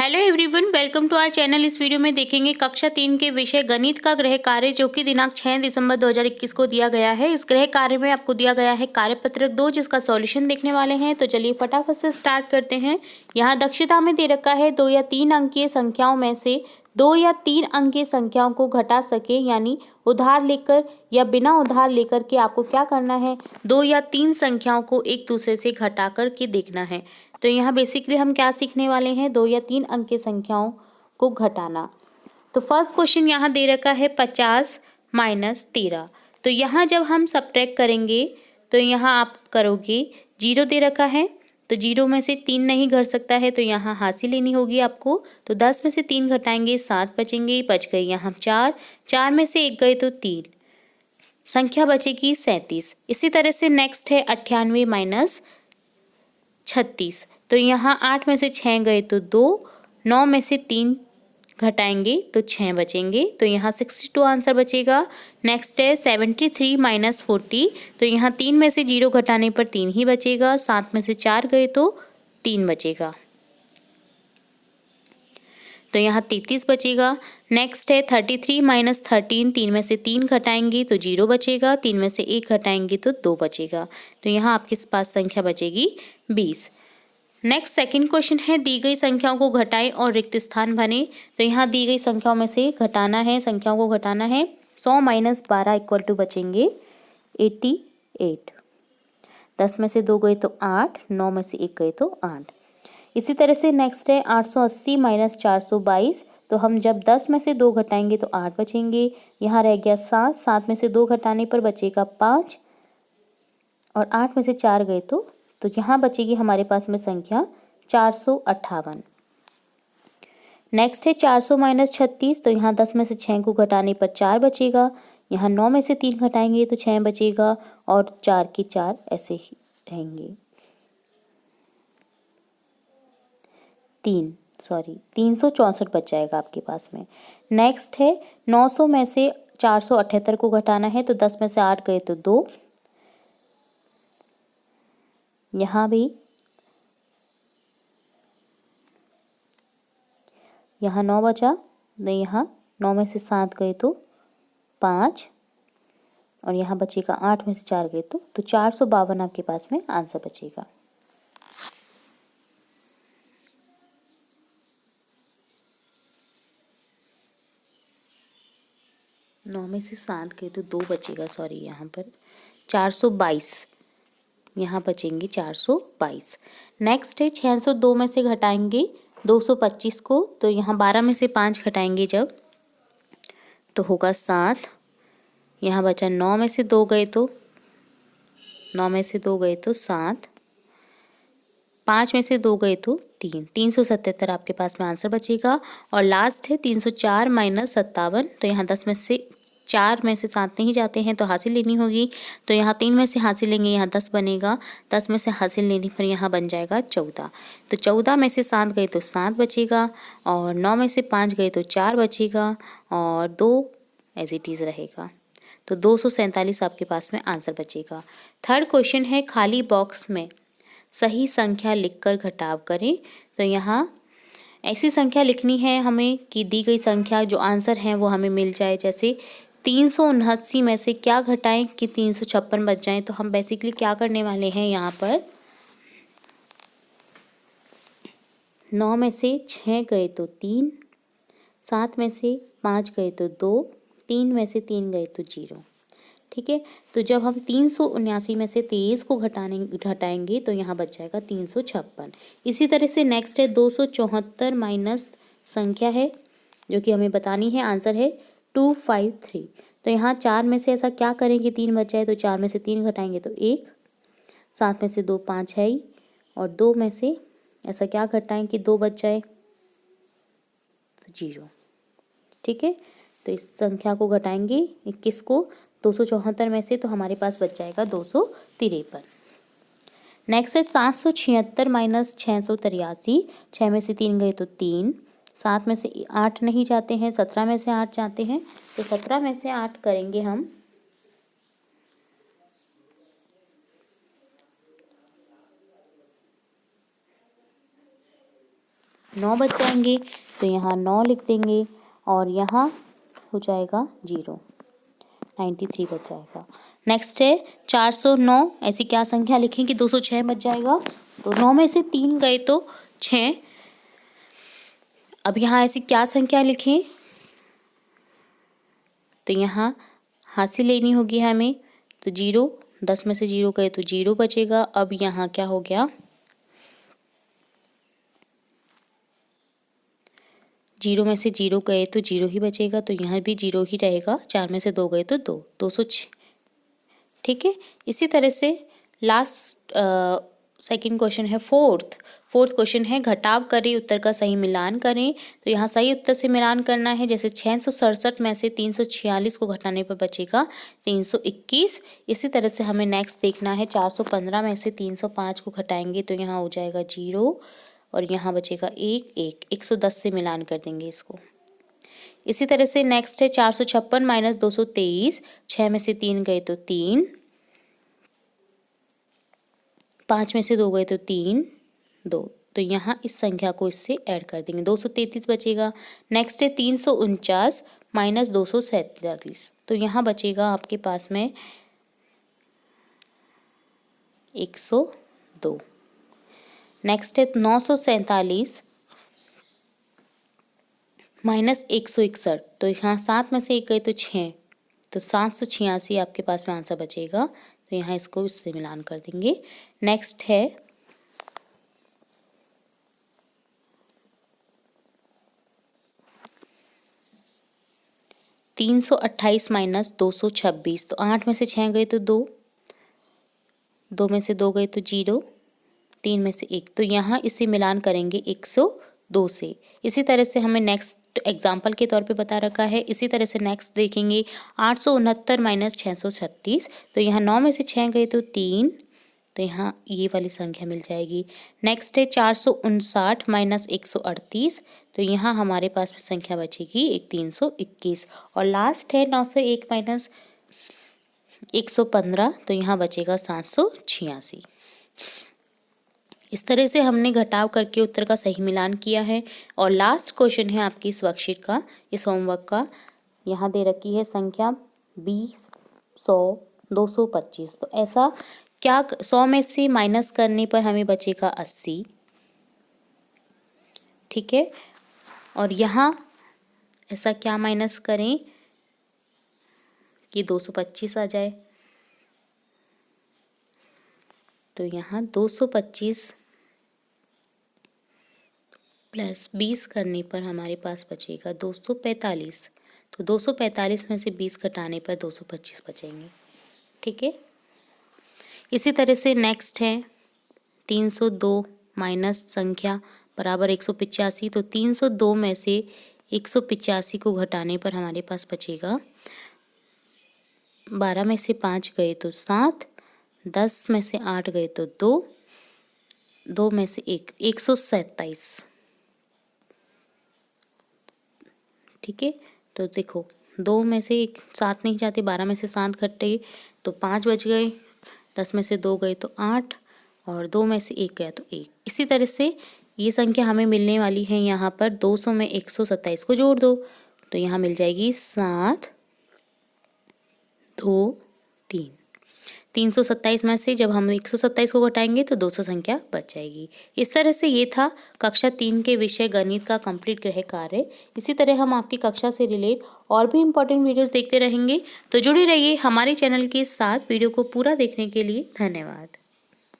Hello everyone, welcome to our channel. इस video में देखेंगे कक्षा 3 के विषय गणित का गृह कार्य, जो कि दिनांक 6 दिसंबर 2021 को दिया गया है। इस गृह कार्य में आपको दिया गया है कार्यपत्रक 2, जिसका सॉल्यूशन देखने वाले हैं। तो चलिए फटाफट से स्टार्ट करते हैं। यहाँ दक्षता में दे रखा है 2 या 3 अंकीय संख्याओं में से 2 या 3 अंकीय संख्याओं को घटा सके, यानी उधार लेकर या बिना उधार लेकर के आपको क्या करना है, 2 या 3 संख्याओं को एक दूसरे से घटा कर के देखना है। तो यहाँ बेसिकली हम क्या सीखने वाले हैं, 2 या 3 अंक की संख्याओं को घटाना। तो फर्स्ट क्वेश्चन यहाँ दे रखा है 50 माइनस 13। तो यहाँ जब हम सब्ट्रैक्ट करेंगे तो यहाँ आप करोगे, 0 दे रखा है तो 0 में से 3 नहीं घट सकता है, तो यहाँ हासिल लेनी होगी आपको। तो 10 में से 3 घटाएंगे 7 बचेंगे, बच गए यहाँ 4, 4 में से 1 गए तो 3, संख्या बचेगी 37। इसी तरह से नेक्स्ट है 98 माइनस 36। तो यहाँ 8 में से 6 गए तो 2, 9 में से 3 घटाएंगे तो 6 बचेंगे, तो यहाँ 62 आंसर बचेगा। नेक्स्ट है 73 माइनस 40। तो यहाँ 3 में से 0 घटाने पर 3 ही बचेगा, 7 में से 4 गए तो 3 बचेगा, तो यहाँ 33 बचेगा। नेक्स्ट है 33 माइनस 13। 3 में से 3 घटाएंगे तो 0 बचेगा, 3 में से 1 घटाएंगे तो 2 बचेगा, तो यहाँ आपके पास संख्या बचेगी 20। नेक्स्ट सेकंड क्वेश्चन है, दी गई संख्याओं को घटाएं और रिक्त स्थान भरें। तो यहाँ दी गई संख्याओं में से घटाना है, संख्याओं को घटाना है। 100 माइनस 12 इक्वल टू बचेंगे 88। 10 में से 2 गए तो 8, 9 में से 1 गए तो 8। इसी तरह से नेक्स्ट है 880 माइनस 422। तो हम जब 10 में से 2 घटाएंगे तो 8 बचेंगे, यहाँ रह गया 7, 7 में से 2 घटाने पर बचेगा 5, और 8 में से 4 गए तो यहाँ बचेगी हमारे पास में संख्या 458। नेक्स्ट है 400 माइनस 36। तो यहाँ 10 में से 6 को घटाने पर 4 बचेगा, यहाँ 9 में से 3 घटाएंगे तो 6 बचेगा, और 4 के 4 ऐसे ही रहेंगे। 364 बच जाएगा आपके पास में। नेक्स्ट है 900 में से 478 को घटाना है। तो 10 में से 8 गए तो 2, यहाँ भी यहाँ 9 बचा, नहीं यहाँ 9 में से 7 गए तो 5, और यहाँ बचेगा 8 में से 4 गए तो 452 आपके पास में आंसर बचेगा। नौ में से 7 गए तो 2 बचेगा, सॉरी यहाँ पर 422, यहाँ बचेंगे 422। नेक्स्ट है 602 में से घटाएंगे 225 को। तो यहाँ 12 में से 5 घटाएंगे जब तो होगा 7, यहाँ बचा 9 में से 2 गए तो 7, 5 में से 2 गए तो 3, 377 आपके पास में आंसर बचेगा। और लास्ट है 304 माइनस 57। तो यहाँ 10 में से 4 में से 7 नहीं जाते हैं तो हासिल लेनी होगी, तो यहाँ 3 में से हासिल लेंगे, यहाँ 10 बनेगा, 10 में से हासिल लेने पर यहाँ बन जाएगा 14। तो 14 में से 7 गए तो 7 बचेगा, और 9 में से 5 गए तो 4 बचेगा, और 2 एज इट इज़ रहेगा, तो 247 आपके पास में आंसर बचेगा। थर्ड क्वेश्चन है, खाली बॉक्स में सही संख्या लिखकर घटाव करें। तो यहाँ ऐसी संख्या लिखनी है हमें कि दी गई संख्या जो आंसर है वो हमें मिल जाए। जैसे 379 में से क्या घटाएं कि 356 बच जाएं। तो हम बेसिकली क्या करने वाले हैं, यहाँ पर 9 में से 6 गए तो 3, 7 में से 5 गए तो 2, 3 में से 3 गए तो 0। ठीक है, तो जब हम 379 में से 23 को घटाएंगे तो यहाँ बच जाएगा 356। इसी तरह से नेक्स्ट है 274 माइनस संख्या है जो कि हमें बतानी है, आंसर है 253। तो यहाँ 4 में से ऐसा क्या करेंगे, 3 बच जाए, तो 4 में से 3 घटाएंगे तो 1, 7 में से 2 5 है ही, और 2 में से ऐसा क्या घटाएं कि 2 बच जाए तो 0। ठीक है, तो इस संख्या को घटाएंगे 21 को 274 में से, तो हमारे पास बच जाएगा 253। नेक्स्ट है 776 माइनस 683। 6 में से 3 गए तो 3, 7 में से 8 नहीं जाते हैं, 17 में से 8 जाते हैं, तो 17 में से 8 करेंगे हम 9 बच जाएंगे, तो यहाँ 9 लिख देंगे और यहाँ हो जाएगा 0, 93 बच जाएगा। नेक्स्ट है 409। ऐसी क्या संख्या लिखें कि 206 बच जाएगा? तो 9 में से 3 गए तो 6। अब यहाँ ऐसी क्या संख्या लिखें? तो यहाँ हासिल लेनी होगी हमें, तो 0, 10 में से 0 गए तो 0 बचेगा। अब यहाँ क्या हो गया, 0 में से 0 गए तो 0 ही बचेगा, तो यहाँ भी 0 ही रहेगा। 4 में से 2 गए तो 2, 206। ठीक है, इसी तरह से लास्ट सेकंड क्वेश्चन है फोर्थ क्वेश्चन है घटाव करें, उत्तर का सही मिलान करें। तो यहाँ सही उत्तर से मिलान करना है। जैसे 667 में से 346 को घटाने पर बचेगा 321। इसी तरह से हमें नेक्स्ट देखना है 415 में से 305 को घटाएंगे तो यहाँ हो जाएगा 0 और यहाँ बचेगा 1, 110 से मिलान कर देंगे इसको। इसी तरह से नेक्स्ट है 456 माइनस 223, 6 में से 3 गए तो 3, 5 में से 2 गए तो 3, 2, तो यहाँ इस संख्या को इससे ऐड कर देंगे, 233 बचेगा। नेक्स्ट है 349 माइनस 247, तो यहाँ बचेगा आपके पास में 102। नेक्स्ट है 947 माइनस 161, तो यहाँ 7 में से 1 गए तो 6, तो 786 आपके पास में आंसर बचेगा। तो यहाँ इसको इससे मिलान कर देंगे। नेक्स्ट है 328 माइनस 226, तो 8 में से 6 गए तो 2, 2 में से 2 गए तो 0, 3 में से 1, तो यहाँ इसे मिलान करेंगे 102 से। इसी तरह से हमें नेक्स्ट एग्जाम्पल के तौर पे बता रखा है। इसी तरह से नेक्स्ट देखेंगे 869 माइनस 636, तो यहाँ 9 में से 6 गए तो 3, तो यहाँ ये वाली संख्या मिल जाएगी। नेक्स्ट है 459 माइनस 138, तो यहाँ हमारे पास में संख्या बचेगी 321। और लास्ट है 901 माइनस 115, तो यहाँ बचेगा 786। इस तरह से हमने घटाव करके उत्तर का सही मिलान किया है। और लास्ट क्वेश्चन है आपकी इस वर्कशीट का, इस होमवर्क का। यहाँ दे रखी है संख्या 20, 100, 225, तो ऐसा क्या 100 में से माइनस करने पर हमें बचेगा 80। ठीक है, और यहाँ ऐसा क्या माइनस करें कि 225 आ जाए, तो यहाँ 225 प्लस 20 करने पर हमारे पास बचेगा 245, तो 245 में से 20 घटाने पर 225 बचेंगे। ठीक है, इसी तरह से नेक्स्ट है 302 माइनस संख्या बराबर 185, तो 302 में से 185 को घटाने पर हमारे पास बचेगा 12 में से 5 गए तो 7, 10 में से 8 गए तो 2, 2 में से 1, 127। ठीक है, तो देखो 2 में से 7 नहीं जाते, 12 में से 7 घटे तो 5 बच गए, 10 में से 2 गए तो 8 और 2 में से 1 गया तो 1। इसी तरह से ये संख्या हमें मिलने वाली है। यहाँ पर 200 में 127 को जोड़ दो तो यहाँ मिल जाएगी 7, 2, 3। 327 में से जब हम 127 को घटाएंगे तो 200 संख्या बच जाएगी। इस तरह से ये था कक्षा 3 के विषय गणित का कंप्लीट गृह कार्य। इसी तरह हम आपकी कक्षा से रिलेट और भी इम्पोर्टेंट वीडियोस देखते रहेंगे, तो जुड़े रहिए हमारे चैनल के साथ। वीडियो को पूरा देखने के लिए धन्यवाद।